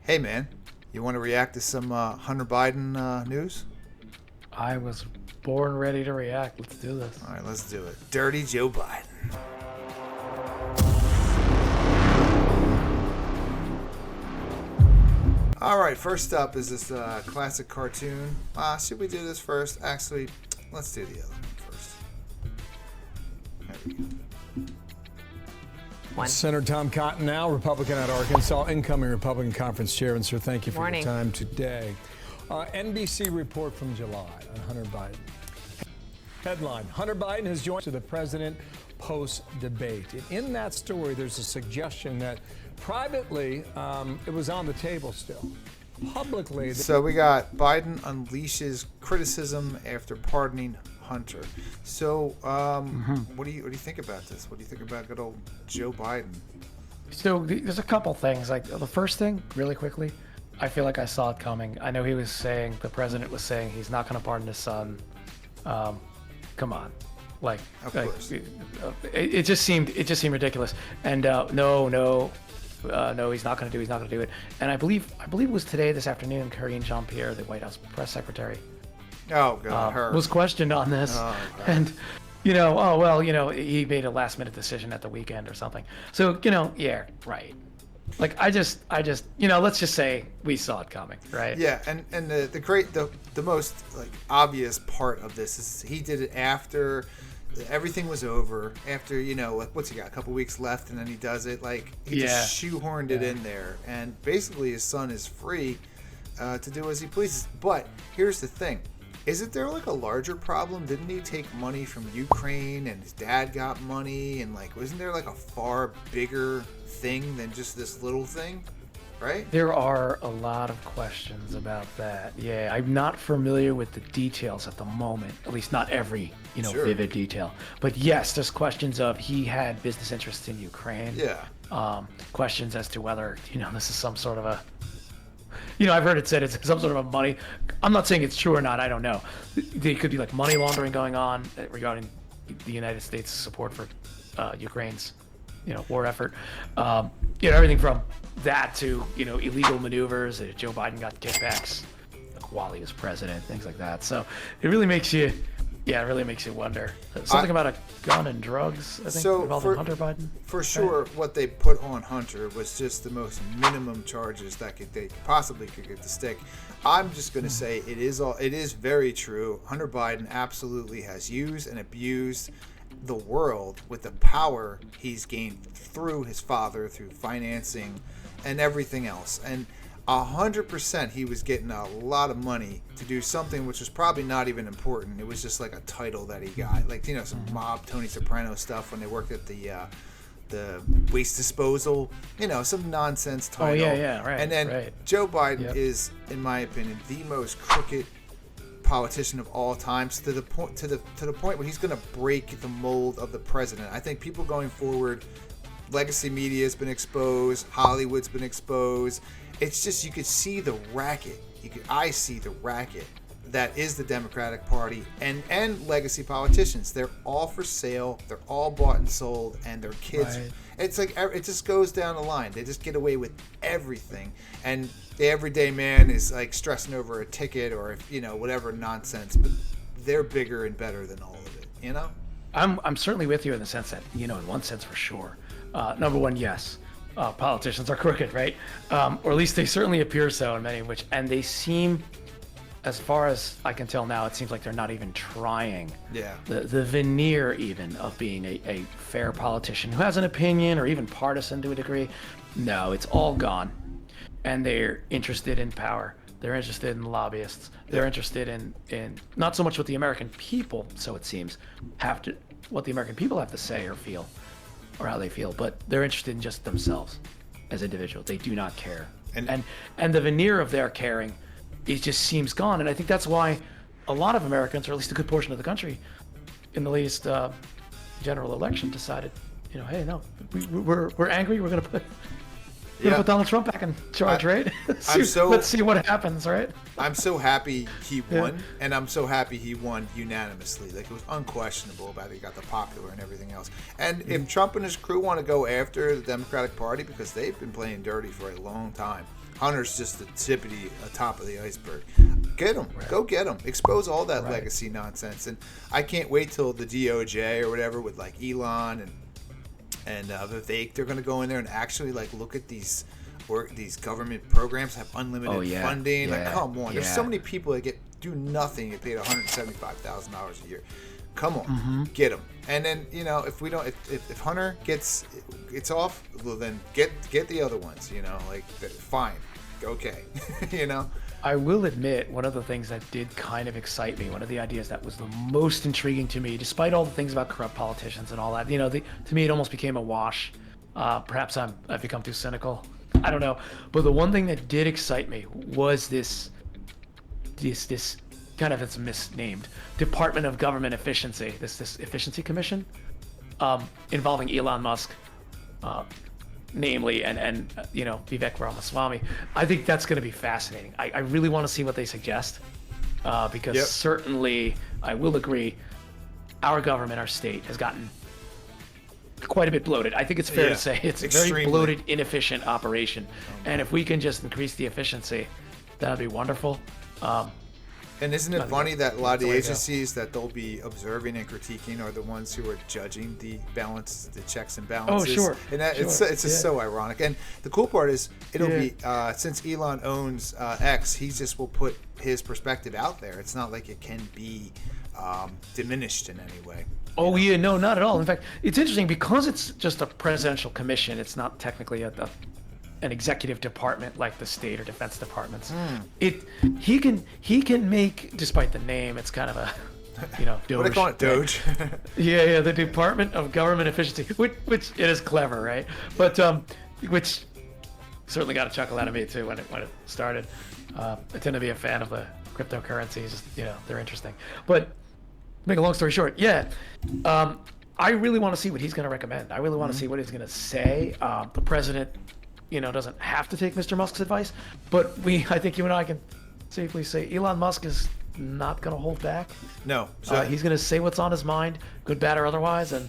Hey, man, you want to react to some Hunter Biden news? I was born ready to react. Let's do this. All right, let's do it. Dirty Joe Biden. All right, first up is this classic cartoon. Should we do this first? Actually, let's do the other one first. There we go. Senator Tom Cotton now, Republican out of Arkansas, incoming Republican conference chair. And sir, thank you for your time today. NBC report from July on Hunter Biden. Headline, Hunter Biden has joined to the president post-debate. And in that story, there's a suggestion that privately, it was on the table still. Publicly. So we got Biden unleashes criticism after pardoning Hunter. So, what do you think about this? What do you think about good old Joe Biden? So there's a couple things. Like the first thing, really quickly, I feel like I saw it coming. I know the president was saying he's not going to pardon his son. Come on, Of course. it just seemed ridiculous. And no, he's not going to do it. And I believe it was this afternoon, Karine Jean-Pierre, the White House press secretary, Oh God, her was questioned on this, and he made a last minute decision at the weekend or something. So yeah, right. Like I just let's just say we saw it coming, right? Yeah, and the most obvious part of this is he did it after everything was over. After what's he got? A couple weeks left, and then he does it. He just shoehorned it in there, and basically his son is free to do as he pleases. But here's the thing. Isn't there a larger problem? Didn't he take money from Ukraine and his dad got money? And wasn't there a far bigger thing than just this little thing? Right? There are a lot of questions about that. Yeah, I'm not familiar with the details at the moment, at least not every, Sure. vivid detail. But yes, there's questions of he had business interests in Ukraine. Yeah. Questions as to whether, this is some sort of a, I've heard it said it's some sort of a money. I'm not saying it's true or not. I don't know. There could be money laundering going on regarding the United States' support for Ukraine's, war effort. Everything from that to, illegal maneuvers. Joe Biden got kickbacks while he was president, things like that. So it really makes you, wonder. Something about a gun and drugs, I think, involving Hunter Biden. For sure, what they put on Hunter was just the most minimum charges that they possibly could get to stick. I'm just going to say it is very true. Hunter Biden absolutely has used and abused the world with the power he's gained through his father, through financing and everything else. And 100% he was getting a lot of money to do something which was probably not even important. It was just a title that he got, some mob Tony Soprano stuff when they worked at the waste disposal, some nonsense title. Oh yeah, right. And then Joe Biden is, in my opinion, the most crooked politician of all times, to the point where he's going to break the mold of the president. I think people going forward, legacy media has been exposed, Hollywood's been exposed. It's just, you could see the racket. I see the racket that is the Democratic Party and legacy politicians. They're all for sale. They're all bought and sold, and their kids. Right. It's it just goes down the line. They just get away with everything, and the everyday man is stressing over a ticket or whatever nonsense. But they're bigger and better than all of it. I'm certainly with you in the sense that in one sense for sure. Number one, yes. Politicians are crooked, right? Or at least they certainly appear so in many of which, and they seem, as far as I can tell now, it seems like they're not even trying. Yeah. The veneer even of being a fair politician who has an opinion or even partisan to a degree. No, it's all gone. And they're interested in power. They're interested in lobbyists. They're interested in not so much what the American people, so it seems, what the American people have to say or feel, or how they feel, but they're interested in just themselves as individuals. They do not care. And the veneer of their caring, it just seems gone. And I think that's why a lot of Americans, or at least a good portion of the country, in the latest general election decided, hey, no, we're angry. We're going to put Gonna put Donald Trump back in charge, right? Let's see what happens, right? I'm so happy he won, and I'm so happy he won unanimously. Like, it was unquestionable about he got the popular and everything else. And if Trump and his crew want to go after the Democratic Party, because they've been playing dirty for a long time, Hunter's just the top of the iceberg. Get him. Right. Go get him. Expose all that legacy nonsense. And I can't wait till the DOJ or whatever with like Elon and Vivek, they're going to go in there and actually like look at these government programs have unlimited funding. Like, come on. There's so many people that do nothing and paid $175,000 a year. Come on, get him. And then, you know, if we don't, if Hunter gets off, well, then get the other ones. You know, like, fine, okay. You know. I will admit, one of the things that did kind of excite me, one of the ideas that was the most intriguing to me, despite all the things about corrupt politicians and all that, you know, to me it almost became a wash. Perhaps I've become too cynical. I don't know. But the one thing that did excite me was this kind of, it's misnamed, Department of Government Efficiency, this Efficiency Commission, involving Elon Musk, namely, and you know, Vivek Ramaswamy. I think that's going to be fascinating. I really want to see what they suggest, because certainly, I will agree, our government, our state, has gotten quite a bit bloated. I think it's fair to say it's a very bloated, inefficient operation. And if we can just increase the efficiency, that'd be wonderful. And isn't it funny that a lot of the agencies that they'll be observing and critiquing are the ones who are judging the checks and balances? Oh, sure. And it's just so ironic. And the cool part is it'll be, since Elon owns X, he just will put his perspective out there. It's not like it can be diminished in any way. Oh, yeah, no, not at all. In fact, it's interesting because it's just a presidential commission. It's not technically an executive department like the state or defense departments. He can make, despite the name, it's kind of a, you know, Doge. What do they call it, Doge? yeah, the Department of Government Efficiency, which it is clever, right? But which certainly got a chuckle out of me too when it started. I tend to be a fan of the cryptocurrencies. Just, you know, they're interesting. But make a long story short, I really want to see what he's going to recommend. I really want to see what he's going to say. The president, you know, doesn't have to take Mr. Musk's advice, but I think you and I can safely say Elon Musk is not going to hold back. No. So he's going to say what's on his mind, good, bad, or otherwise, and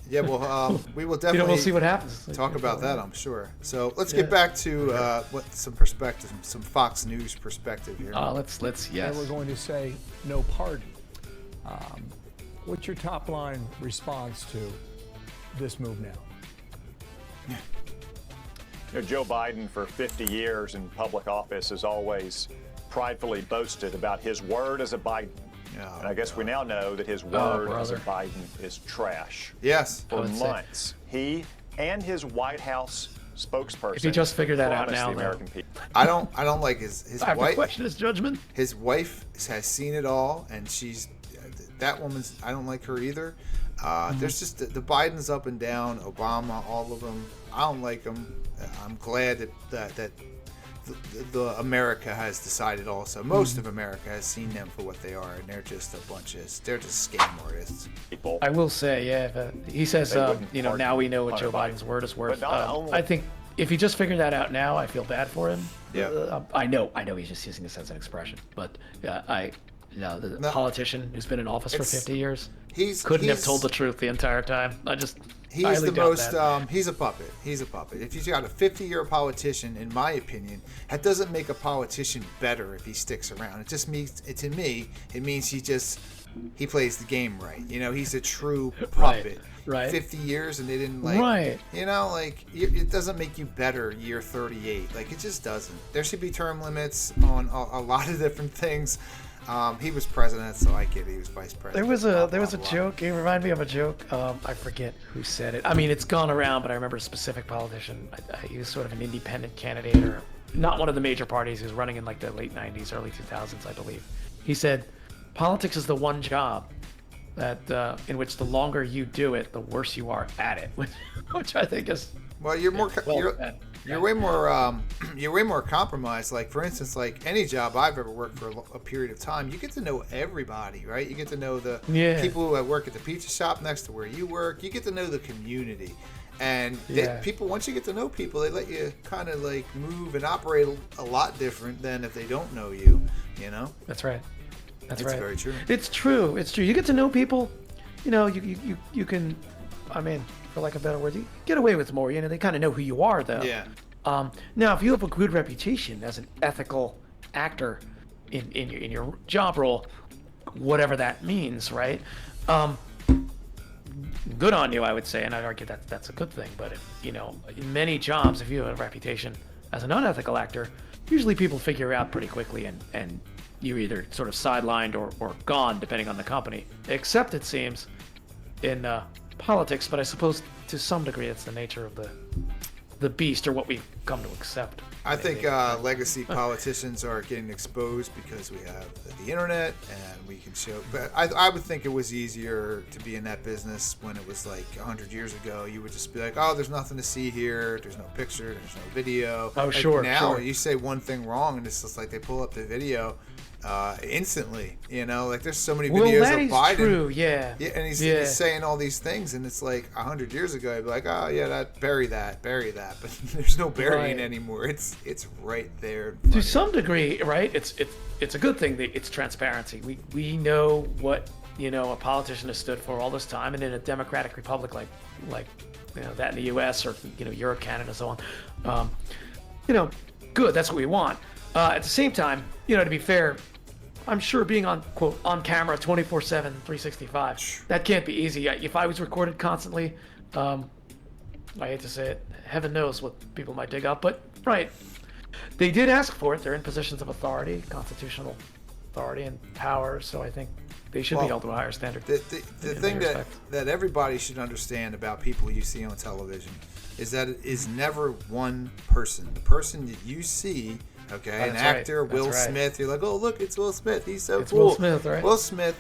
yeah, well, we will definitely we'll see what happens. Talk about that, I'm sure. So let's get back to some perspective, some Fox News perspective here. Let's And we're going to say no pardon. What's your top line response to this move now? You know, Joe Biden, for 50 years in public office, has always pridefully boasted about his word as a Biden. And I guess we now know that his word as a Biden is trash. Yes. For months, he and his White House spokesperson. If he just figured that out now, American people. I don't like his I wife. question his judgment. His wife has seen it all, and that woman's. I don't like her either. There's just the Bidens up and down, Obama, all of them. I don't like them. I'm glad that the America has decided also. Most of America has seen them for what they are, and they're just scam artists. I will say, he says, you know, now we know what Joe Biden's word is worth. I think if he just figured that out now, I feel bad for him. Yeah. I know he's just using this as an expression, but the politician who's been in office for 50 years couldn't have told the truth the entire time. He's the most. He's a puppet. He's a puppet. If you've got a 50-year politician, in my opinion, that doesn't make a politician better if he sticks around. It just means, to me, it means he plays the game right. You know, he's a true puppet. Right. 50 years and they didn't you know, it doesn't make you better year 38. Like, it just doesn't. There should be term limits on a lot of different things. He was president, so I get it. He was vice president. There was a joke. It reminded me of a joke. I forget who said it. I mean, it's gone around, but I remember a specific politician. He was sort of an independent candidate, or not one of the major parties. He was running in like the late 90s, early 2000s, I believe. He said, "Politics is the one job that in which the longer you do it, the worse you are at it," which I think is. Well, you're way more compromised. Like, for instance, like any job I've ever worked for a period of time, you get to know everybody, right? You get to know the people who work at the pizza shop next to where you work. You get to know the community. And people, once you get to know people, they let you kind of like move and operate a lot different than if they don't know you. You know. That's right. That's right. It's very true. It's true. It's true. You get to know people. You know, you can. I mean, for lack of a better word, you get away with more. You know, they kind of know who you are, though. Yeah. Now, if you have a good reputation as an ethical actor in your job role, whatever that means, right? Good on you, I would say, and I'd argue that that's a good thing. But in many jobs, if you have a reputation as an unethical actor, usually people figure out pretty quickly, and you're either sort of sidelined or gone, depending on the company. Except it seems in politics, but I suppose to some degree it's the nature of the beast, or what we've come to accept. I think legacy politicians are getting exposed because we have the internet and we can show. But I would think it was easier to be in that business when it was like 100 years ago. You would just be like, oh, there's nothing to see here. There's no picture. There's no video. Oh, like sure. Now sure. you say one thing wrong and it's just like they pull up the video instantly. You know, like there's so many videos of Biden. True. Yeah. Yeah, and he's saying all these things, and it's like 100 years ago, I'd be like, oh yeah, bury that. But there's no burying anymore. It's right there. To some degree, right? It's a good thing that it's transparency. We know what a politician has stood for all this time, and in a democratic republic like that in the U.S. or Europe, Canada, so on. Good. That's what we want. At the same time, to be fair, I'm sure being on camera 24/7, 365, that can't be easy. If I was recorded constantly, I hate to say it, heaven knows what people might dig up, but right. They did ask for it. They're in positions of authority, constitutional authority and power, so I think they should be held to a higher standard. The thing that everybody should understand about people you see on television is that it is never one person. The person that you see, an actor, Will Smith, you're like, oh, look, it's Will Smith. He's so cool. Will Smith, right? Will Smith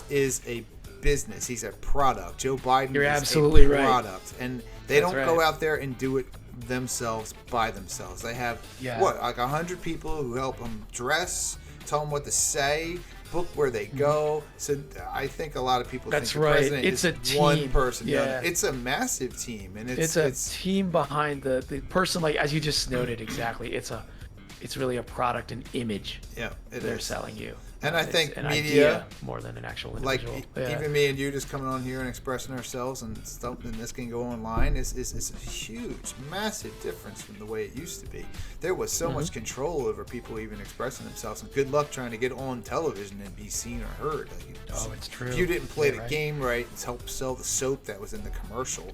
is a business. He's a product. Joe Biden You're is absolutely a product. Right. And they don't go out there and do it themselves by themselves. They have like 100 people who help them dress, tell them what to say, book where they go. So I think a lot of people think the president it's is a team. one person. Yeah. It's a massive team, and it's a team behind the person. Like as you just noted, exactly. It's really a product and image. Yeah, they're selling you. And I think an media, idea more than an actual individual. Like even me and you just coming on here and expressing ourselves and stuff, and this can go online is a huge, massive difference from the way it used to be. There was so much control over people even expressing themselves, and good luck trying to get on television and be seen or heard. Like, it's true. If you didn't play the game right and help sell the soap that was in the commercial,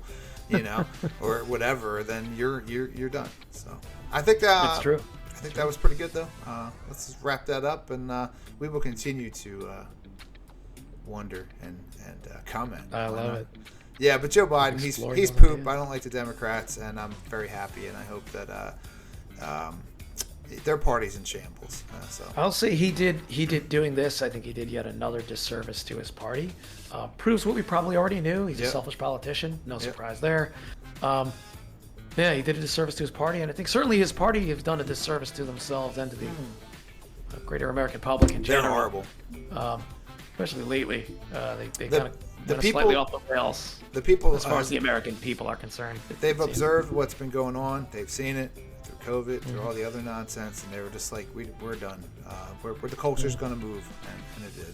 or whatever, then you're done. So I think that it's true. I think that was pretty good, though. Let's just wrap that up, and we will continue to wonder and comment. I love it. Yeah, but Joe Biden, he's poop. Ideas. I don't like the Democrats, and I'm very happy, and I hope that their party's in shambles. So I'll say he did doing this. I think he did yet another disservice to his party. Proves what we probably already knew. He's a selfish politician. No surprise there. Yeah, he did a disservice to his party, and I think certainly his party has done a disservice to themselves and to the greater American public in general. They're horrible. Especially lately. They kind of went slightly off the rails. The people, as far as the American people are concerned. They've observed what's been going on. They've seen it through COVID, through all the other nonsense, and they were just like, we're done. Where the culture's going to move, and it did.